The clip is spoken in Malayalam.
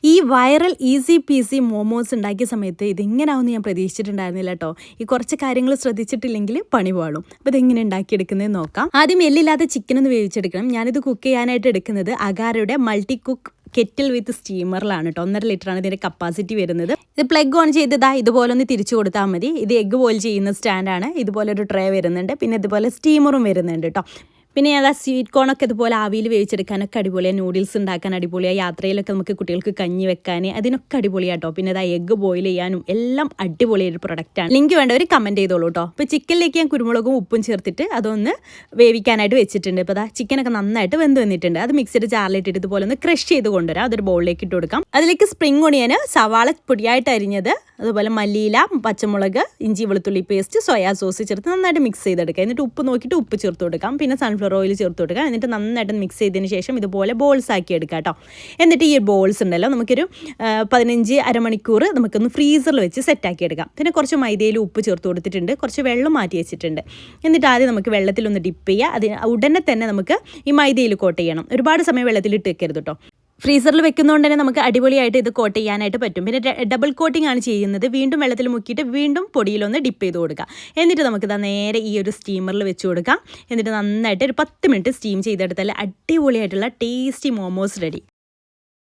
ഈ വൈറൽ ഈസി പീസി മോമോസ് ഉണ്ടാക്കിയ സമയത്ത് ഇതെങ്ങനെയാവുമെന്ന് ഞാൻ പ്രതീക്ഷിച്ചിട്ടുണ്ടായിരുന്നില്ല കേട്ടോ. ഈ കുറച്ച് കാര്യങ്ങൾ ശ്രദ്ധിച്ചിട്ടില്ലെങ്കിൽ പണി പാളും. അപ്പോൾ ഇതെങ്ങനെ ഉണ്ടാക്കിയെടുക്കുന്നത് നോക്കാം. ആദ്യം എല്ലില്ലാതെ ചിക്കൻ ഒന്ന് വേവിച്ചെടുക്കണം. ഞാനിത് കുക്ക് ചെയ്യാനായിട്ട് എടുക്കുന്നത് അഗാരയുടെ മൾട്ടി കുക്ക് കെറ്റിൽ വിത്ത് സ്റ്റീമറിലാണ് കേട്ടോ. 1.5 ലിറ്ററാണ് ഇതിൻ്റെ കപ്പാസിറ്റി വരുന്നത്. ഇത് പ്ലഗ് ഓൺ ചെയ്തതാ ഇതുപോലെ ഒന്ന് തിരിച്ചു കൊടുത്താൽ മതി. ഇത് എഗ്ഗ് ബോയിൽ ചെയ്യുന്ന സ്റ്റാൻഡാണ്. ഇതുപോലെ ഒരു ട്രേ വരുന്നുണ്ട്. പിന്നെ ഇതുപോലെ സ്റ്റീമറും വരുന്നുണ്ട് കേട്ടോ. പിന്നെ ഞാൻ സ്വീറ്റ് കോണൊക്കെ ഇതുപോലെ ആവിയിൽ വേവിച്ചെടുക്കാനൊക്കെ അടിപൊളിയാണ്. നൂഡിൽസ് ഉണ്ടാക്കാൻ അടിപൊളിയാണ്. യാത്രയിലൊക്കെ നമുക്ക് കുട്ടികൾക്ക് കഞ്ഞി വെക്കാൻ അതിനൊക്കെ അടിപൊളിയാട്ടോ. പിന്നെ അതാ എഗ്ഗ് ബോയിൽ ചെയ്യാനും എല്ലാം അടിപൊളിയൊരു പ്രൊഡക്റ്റാണ്. ലിങ്ക് വേണ്ടവർ കമൻറ്റ് ചെയ്തോളൂ കേട്ടോ. അപ്പോൾ ചിക്കനിലേക്ക് ഞാൻ കുരുമുളകും ഉപ്പും ചേർത്തിട്ട് അതൊന്ന് വേവിക്കാനായിട്ട് വെച്ചിട്ടുണ്ട്. ഇപ്പോൾ അതാ ചിക്കനൊക്കെ നന്നായിട്ട് വെന്ത് വന്നിട്ടുണ്ട്. അത് മിക്സിയുടെ ജാറിലിട്ടിട്ട് ഇതുപോലെ ഒന്ന് ക്രഷ് ചെയ്ത് കൊണ്ടുവരാം. അതൊരു ബൗളിലേക്ക് ഇട്ട് കൊടുക്കാം. അതിലേക്ക് സ്പ്രിംഗ് ഒണിയൻ, സവാള പൊടിയായിട്ട് അരിഞ്ഞത്, അതുപോലെ മല്ലിയില, പച്ചമുളക്, ഇഞ്ചി വെളുത്തുള്ളി പേസ്റ്റ്, സോയാ സോസ് ചേർത്ത് നന്നായിട്ട് മിക്സ് ചെയ്തെടുക്കുക. എന്നിട്ട് ഉപ്പ് നോക്കിയിട്ട് ഉപ്പ് ചേർത്ത് കൊടുക്കാം. പിന്നെ സൺഫ്ലവർ ഓയിൽ ചേർത്ത് കൊടുക്കുക. എന്നിട്ട് നന്നായിട്ട് മിക്സ് ചെയ്തതിന് ശേഷം ഇതുപോലെ ബോൾസ് ആക്കി എടുക്കുക കേട്ടോ. എന്നിട്ട് ഈ ബോൾസ് ഉണ്ടല്ലോ നമുക്കൊരു 15 അരമണിക്കൂർ നമുക്കൊന്ന് ഫ്രീസറിൽ വെച്ച് സെറ്റാക്കി എടുക്കാം. പിന്നെ കുറച്ച് മൈദയിൽ ഉപ്പ് ചേർത്ത് കൊടുത്തിട്ടുണ്ട്. കുറച്ച് വെള്ളം മാറ്റി വെച്ചിട്ടുണ്ട്. എന്നിട്ട് ആദ്യം നമുക്ക് വെള്ളത്തിലൊന്ന് ഡിപ്പ് ചെയ്യുക. അതിന് ഉടനെ തന്നെ നമുക്ക് ഈ മൈദയിൽ കോട്ട് ചെയ്യണം. ഒരുപാട് സമയം വെള്ളത്തിൽ ഇട്ട് വെക്കരുത് കേട്ടോ. ഫ്രീസറിൽ വെക്കുന്നതുകൊണ്ട് തന്നെ നമുക്ക് അടിപൊളിയായിട്ട് ഇത് കോട്ട് ചെയ്യാനായിട്ട് പറ്റും. പിന്നെ ഡബിൾ കോട്ടിംഗ് ആണ് ചെയ്യുന്നത്. വീണ്ടും വെള്ളത്തിൽ മുക്കിയിട്ട് വീണ്ടും പൊടിയിലൊന്ന് ഡിപ്പ് ചെയ്ത് കൊടുക്കുക. എന്നിട്ട് നമുക്കിത് നേരെ ഈ ഒരു സ്റ്റീമറിൽ വെച്ച് കൊടുക്കാം. എന്നിട്ട് നന്നായിട്ട് ഒരു 10 മിനിറ്റ് സ്റ്റീം ചെയ്തെടുത്താൽ അടിപൊളിയായിട്ടുള്ള ടേസ്റ്റി മോമോസ് റെഡി.